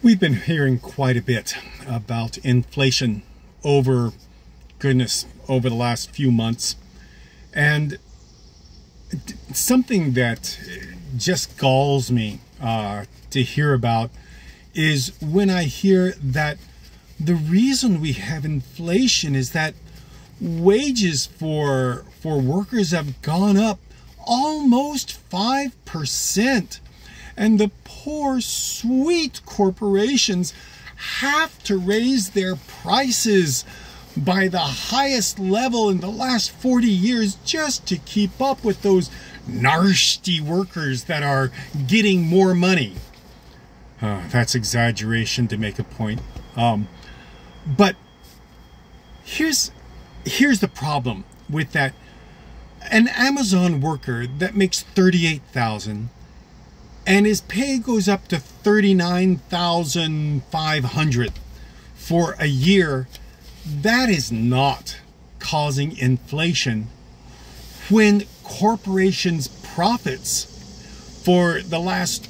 We've been hearing quite a bit about inflation over the last few months, and something that just galls me to hear about is when I hear that the reason we have inflation is that wages for workers have gone up almost 5%. And the poor, sweet corporations have to raise their prices by the highest level in the last 40 years just to keep up with those nasty workers that are getting more money. That's exaggeration to make a point. But here's the problem with that. An Amazon worker that makes $38,000 and his pay goes up to $39,500 for a year, that is not causing inflation when corporations' profits for the last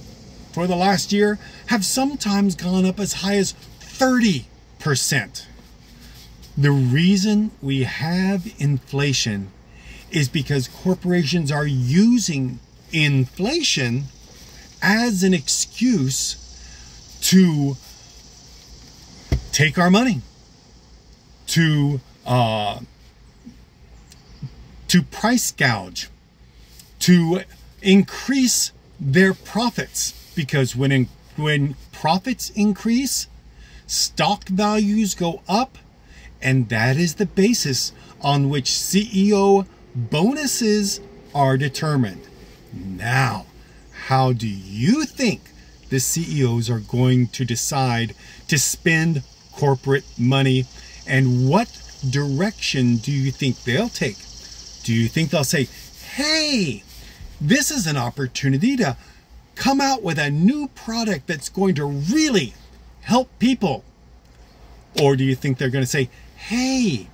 year have sometimes gone up as high as 30%. The reason we have inflation is because corporations are using inflation as an excuse to take our money, to price gouge, to increase their profits. Because when profits increase, stock values go up, and that is the basis on which CEO bonuses are determined. Now, how do you think the CEOs are going to decide to spend corporate money, and what direction do you think they'll take? Do you think they'll say, hey, this is an opportunity to come out with a new product that's going to really help people? Or do you think they're going to say, hey,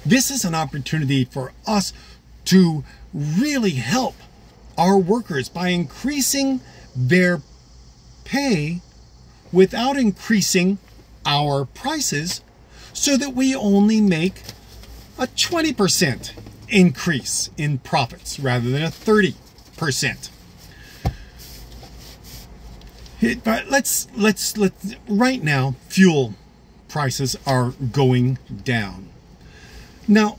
this is an opportunity for us to really help our workers by increasing their pay without increasing our prices, so that we only make a 20% increase in profits rather than a 30%. But let's right now, fuel prices are going down. Now,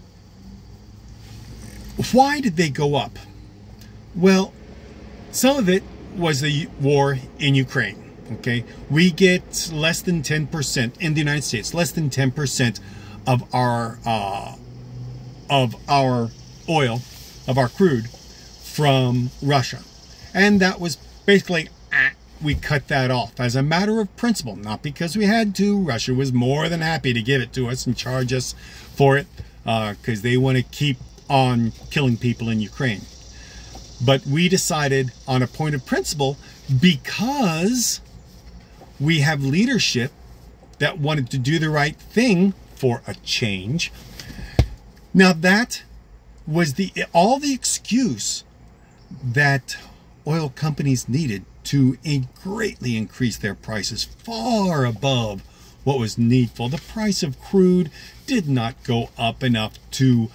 why did they go up? Well, some of it was the war in Ukraine. Okay, we get less than 10% in the United States, less than 10% of our oil, of our crude from Russia, and that was basically we cut that off as a matter of principle, not because we had to. Russia was more than happy to give it to us and charge us for it because they want to keep on killing people in Ukraine. But we decided on a point of principle, because we have leadership that wanted to do the right thing for a change. Now that was all the excuse that oil companies needed to greatly increase their prices far above what was needful. The price of crude did not go up enough to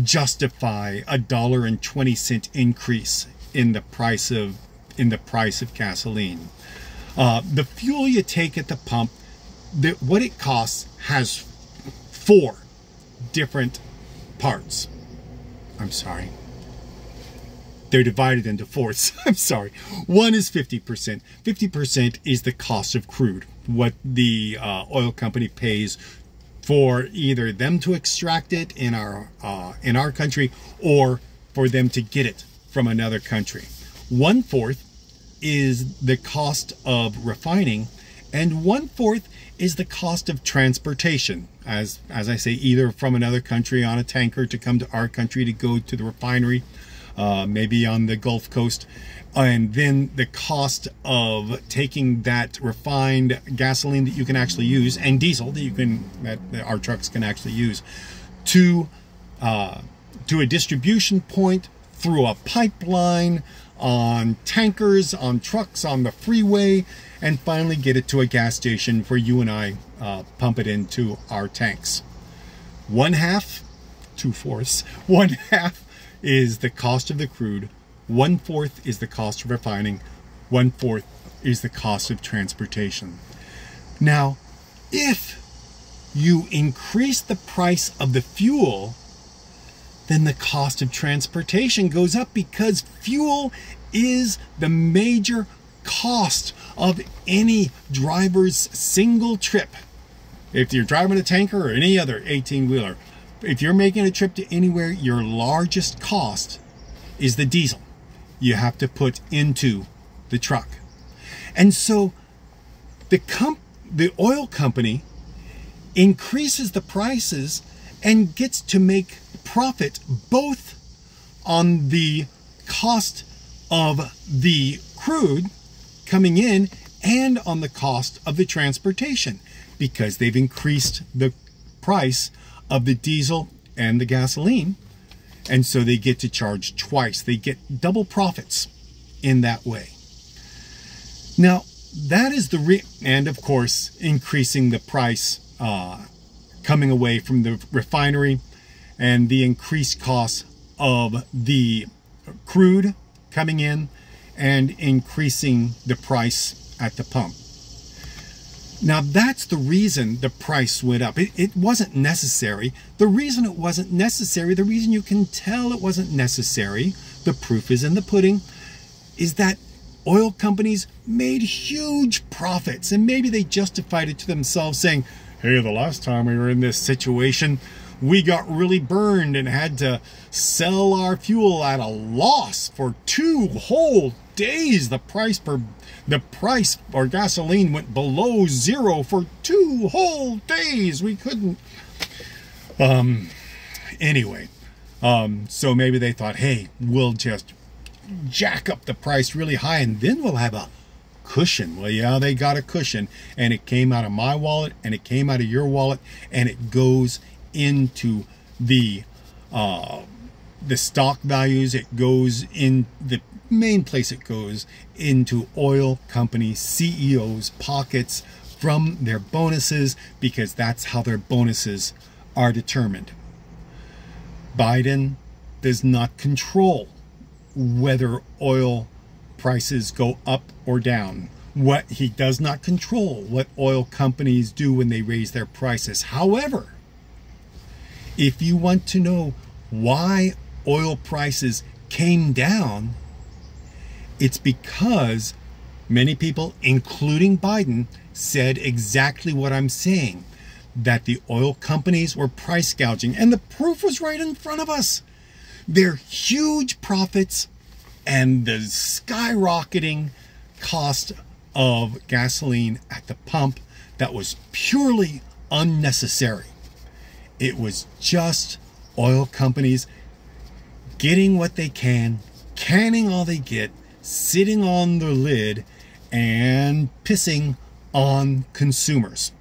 justify $1.20 increase in the price of gasoline. The fuel you take at the pump, what it costs has 4 different parts. I'm sorry. They're divided into fourths. I'm sorry. One is 50%. 50% is the cost of crude, what the oil company pays for either them to extract it in our country, or for them to get it from another country. 1/4 is the cost of refining, and 1/4 is the cost of transportation. As I say, either from another country on a tanker to come to our country to go to the refinery, maybe on the Gulf Coast, and then the cost of taking that refined gasoline that you can actually use, and diesel that our trucks can actually use, to a distribution point, through a pipeline, on tankers, on trucks, on the freeway, and finally get it to a gas station where you and I pump it into our tanks. 1/2, 2/4, 1/2 is the cost of the crude, 1/4 is the cost of refining, 1/4 is the cost of transportation. Now, if you increase the price of the fuel, then the cost of transportation goes up, because fuel is the major cost of any driver's single trip. If you're driving a tanker or any other 18-wheeler, if you're making a trip to anywhere, your largest cost is the diesel you have to put into the truck. And so the oil company increases the prices and gets to make profit both on the cost of the crude coming in and on the cost of the transportation, because they've increased the price of the diesel and the gasoline, and so they get to charge twice. They get double profits in that way. Now, that is and of course, increasing the price coming away from the refinery, and the increased cost of the crude coming in, and increasing the price at the pump. Now, that's the reason the price went up. It wasn't necessary. The reason it wasn't necessary, the reason you can tell it wasn't necessary, the proof is in the pudding, is that oil companies made huge profits, and maybe they justified it to themselves, saying, hey, the last time we were in this situation, we got really burned and had to sell our fuel at a loss for 2 whole days. The price for gasoline went below zero for 2 whole days. We couldn't. Anyway, so maybe they thought, hey, we'll just jack up the price really high and then we'll have a cushion. Well, yeah, they got a cushion, and it came out of my wallet, and it came out of your wallet, and it goes into the stock values. It goes in the main place. It goes into oil company CEOs' pockets from their bonuses, because that's how their bonuses are determined. Biden does not control whether oil prices go up or down. He does not control what oil companies do when they raise their prices. However, if you want to know why oil prices came down, it's because many people, including Biden, said exactly what I'm saying, that the oil companies were price gouging, and the proof was right in front of us. Their huge profits and the skyrocketing cost of gasoline at the pump that was purely unnecessary. It was just oil companies getting what they can, canning all they get, sitting on the lid, and pissing on consumers.